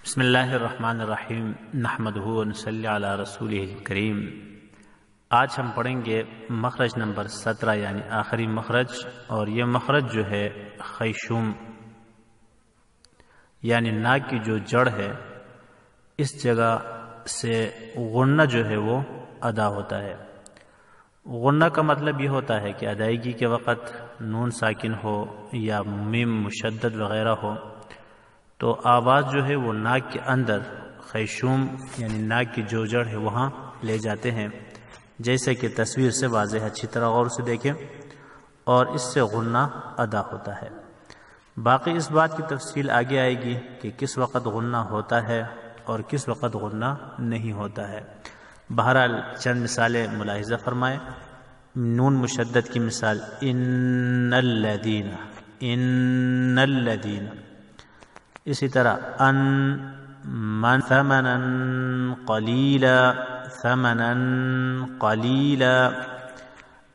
بسم اللہ الرحمن الرحیم نحمدہ ونصلی علی رسولہ الکریم۔ آج ہم پڑھیں گے مخرج نمبر 17 یعنی آخری مخرج، اور یہ مخرج جو ہے خیشوم یعنی ناک کی جو جڑ ہے اس جگہ سے غنہ جو ہے وہ ادا ہوتا ہے۔ غنہ کا مطلب یہ ہوتا ہے کہ ادائیگی کے وقت نون ساکن ہو یا میم مشدد وغیرہ ہو تو آواز جو ہے وہ ناک کے اندر خیشوم یعنی ناک کی جو جڑ ہے وہاں لے جاتے ہیں، جیسے کہ تصویر سے واضح اچھی طرح غور سے دیکھیں، اور اس سے غنہ ادا ہوتا ہے۔ باقی اس بات کی تفصیل آگے آئے گی کہ کس وقت غنہ ہوتا ہے اور کس وقت غنہ نہیں ہوتا ہے۔ بہرحال چند مثالیں ملاحظہ فرمائیں۔ نون مشدد کی مثال ان الذین، اسی طرح ان من ثمنا قلیلا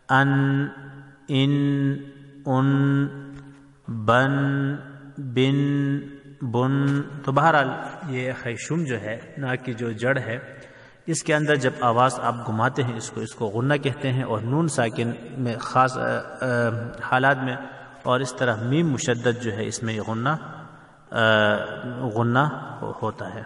ان بن بن۔ تو بہرحال یہ خیشوم جو ہے ناک کی جو جڑ ہے اس کے اندر جب آواز آپ گھماتے ہیں اس کو غنہ کہتے ہیں، اور نون ساکن میں خاص حالات میں، اور اس طرح میم مشدد جو ہے اس میں غنہ ہوتا ہے۔